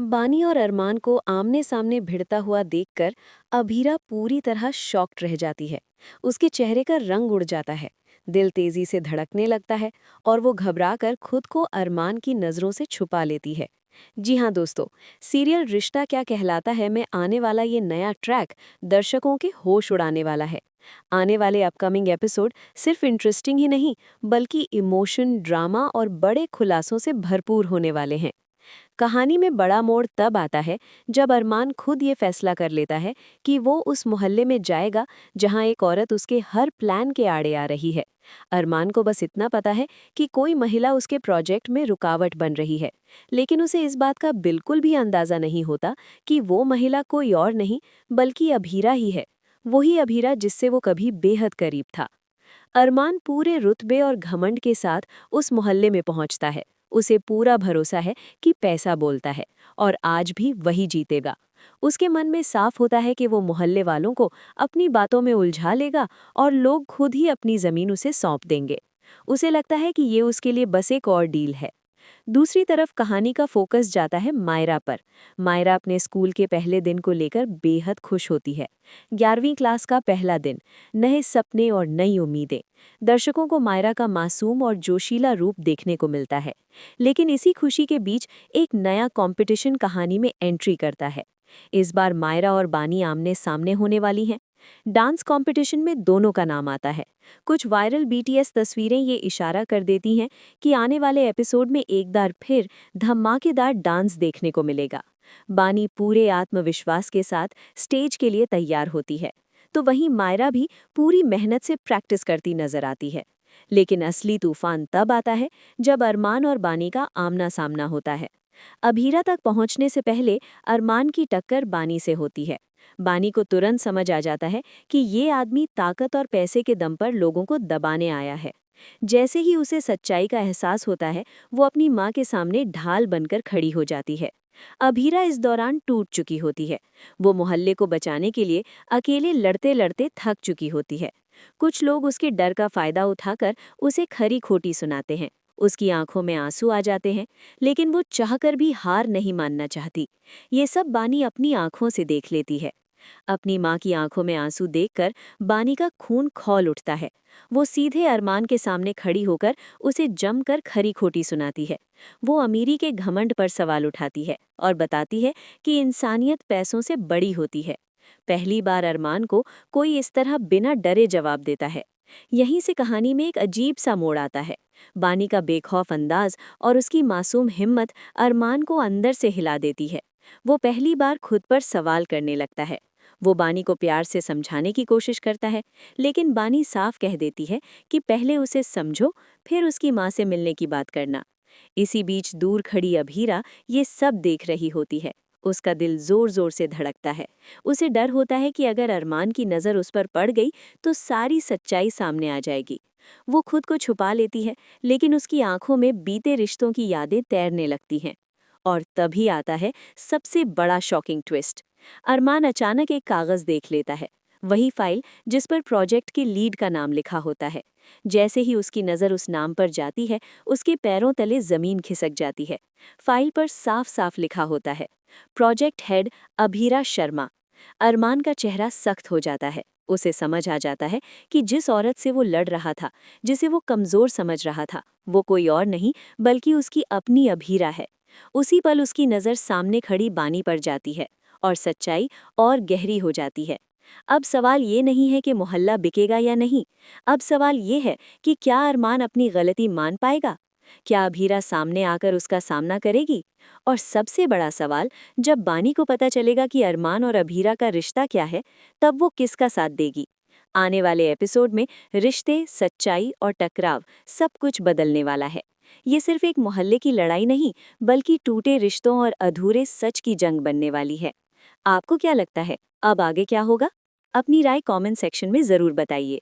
बानी और अरमान को आमने सामने भिड़ता हुआ देखकर अभीरा पूरी तरह शॉक्ड रह जाती है। उसके चेहरे का रंग उड़ जाता है, दिल तेजी से धड़कने लगता है और वो घबराकर खुद को अरमान की नज़रों से छुपा लेती है। जी हाँ दोस्तों, सीरियल रिश्ता क्या कहलाता है में आने वाला ये नया ट्रैक दर्शकों के होश उड़ाने वाला है। आने वाले अपकमिंग एपिसोड सिर्फ इंटरेस्टिंग ही नहीं, बल्कि इमोशन, ड्रामा और बड़े खुलासों से भरपूर होने वाले हैं। कहानी में बड़ा मोड़ तब आता है जब अरमान खुद ये फैसला कर लेता है कि वो उस मोहल्ले में जाएगा जहां एक औरत उसके हर प्लान के आड़े आ रही है। अरमान को बस इतना पता है कि कोई महिला उसके प्रोजेक्ट में रुकावट बन रही है, लेकिन उसे इस बात का बिल्कुल भी अंदाजा नहीं होता कि वो महिला कोई और नहीं बल्कि अभीरा ही है। वही अभीरा जिससे वो कभी बेहद करीब था। अरमान पूरे रुतबे और घमंड के साथ उस मोहल्ले में पहुंचता है। उसे पूरा भरोसा है कि पैसा बोलता है और आज भी वही जीतेगा। उसके मन में साफ होता है कि वो मोहल्ले वालों को अपनी बातों में उलझा लेगा और लोग खुद ही अपनी जमीन उसे सौंप देंगे। उसे लगता है कि ये उसके लिए बस एक और डील है। दूसरी तरफ कहानी का फोकस जाता है मायरा पर। मायरा अपने स्कूल के पहले दिन को लेकर बेहद खुश होती है। 11वीं क्लास का पहला दिन, नए सपने और नई उम्मीदें। दर्शकों को मायरा का मासूम और जोशीला रूप देखने को मिलता है। लेकिन इसी खुशी के बीच एक नया कंपटीशन कहानी में एंट्री करता है। इस बार मायरा और बानी आमने सामने होने वाली हैं। डांस कंपटीशन में दोनों का नाम आता है। कुछ वायरल बीटीएस तस्वीरें ये इशारा कर देती हैं कि आने वाले एपिसोड में एक बार फिर धमाकेदार डांस देखने को मिलेगा। बानी पूरे आत्मविश्वास के साथ स्टेज के लिए तैयार होती है, तो वहीं मायरा भी पूरी मेहनत से प्रैक्टिस करती नजर आती है। लेकिन असली तूफान तब आता है जब अरमान और बानी का आमना सामना होता है। अभीरा तक पहुंचने से पहले अरमान की टक्कर बानी से होती है। बानी को तुरंत समझ आ जाता है कि ये आदमी ताकत और पैसे के दम पर लोगों को दबाने आया है। जैसे ही उसे सच्चाई का एहसास होता है, वो अपनी माँ के सामने ढाल बनकर खड़ी हो जाती है। अभीरा इस दौरान टूट चुकी होती है। वो मोहल्ले को बचाने के लिए अकेले लड़ते लड़ते थक चुकी होती है। कुछ लोग उसके डर का फायदा उठाकर उसे खरी खोटी सुनाते हैं। उसकी आंखों में आंसू आ जाते हैं, लेकिन वो चाहकर भी हार नहीं मानना चाहती। ये सब बानी अपनी आंखों से देख लेती है। अपनी माँ की आंखों में आंसू देखकर बानी का खून खौल उठता है। वो सीधे अरमान के सामने खड़ी होकर उसे जमकर खरी खोटी सुनाती है। वो अमीरी के घमंड पर सवाल उठाती है और बताती है कि इंसानियत पैसों से बड़ी होती है। पहली बार अरमान को कोई इस तरह बिना डरे जवाब देता है। यहीं से कहानी में एक अजीब सा मोड़ आता है। बानी का बेखौफ अंदाज और उसकी मासूम हिम्मत अरमान को अंदर से हिला देती है। वो पहली बार खुद पर सवाल करने लगता है। वो बानी को प्यार से समझाने की कोशिश करता है, लेकिन बानी साफ कह देती है कि पहले उसे समझो, फिर उसकी माँ से मिलने की बात करना। इसी बीच दूर खड़ी अभीरा ये सब देख रही होती है। उसका दिल जोर जोर से धड़कता है। उसे डर होता है कि अगर अरमान की नज़र उस पर पड़ गई तो सारी सच्चाई सामने आ जाएगी। वो खुद को छुपा लेती है, लेकिन उसकी आंखों में बीते रिश्तों की यादें तैरने लगती हैं। और तभी आता है सबसे बड़ा शॉकिंग ट्विस्ट। अरमान अचानक एक कागज देख लेता है, वही फाइल जिस पर प्रोजेक्ट के लीड का नाम लिखा होता है। जैसे ही उसकी नज़र उस नाम पर जाती है, उसके पैरों तले जमीन खिसक जाती है। फाइल पर साफ साफ लिखा होता है, प्रोजेक्ट हेड अभीरा शर्मा। अरमान का चेहरा सख्त हो जाता है। उसे समझ आ जाता है कि जिस औरत से वो लड़ रहा था, जिसे वो कमजोर समझ रहा था, वो कोई और नहीं बल्कि उसकी अपनी अभीरा है। उसी पल उसकी नज़र सामने खड़ी बानी पर जाती है और सच्चाई और गहरी हो जाती है। अब सवाल ये नहीं है कि मोहल्ला बिकेगा या नहीं। अब सवाल ये है कि क्या अरमान अपनी गलती मान पाएगा? क्या अभीरा सामने आकर उसका सामना करेगी? और सबसे बड़ा सवाल, जब बानी को पता चलेगा कि अरमान और अभीरा का रिश्ता क्या है, तब वो किसका साथ देगी? आने वाले एपिसोड में रिश्ते, सच्चाई और टकराव सब कुछ बदलने वाला है। ये सिर्फ एक मोहल्ले की लड़ाई नहीं, बल्कि टूटे रिश्तों और अधूरे सच की जंग बनने वाली है। आपको क्या लगता है, अब आगे क्या होगा? अपनी राय कमेंट सेक्शन में ज़रूर बताइए।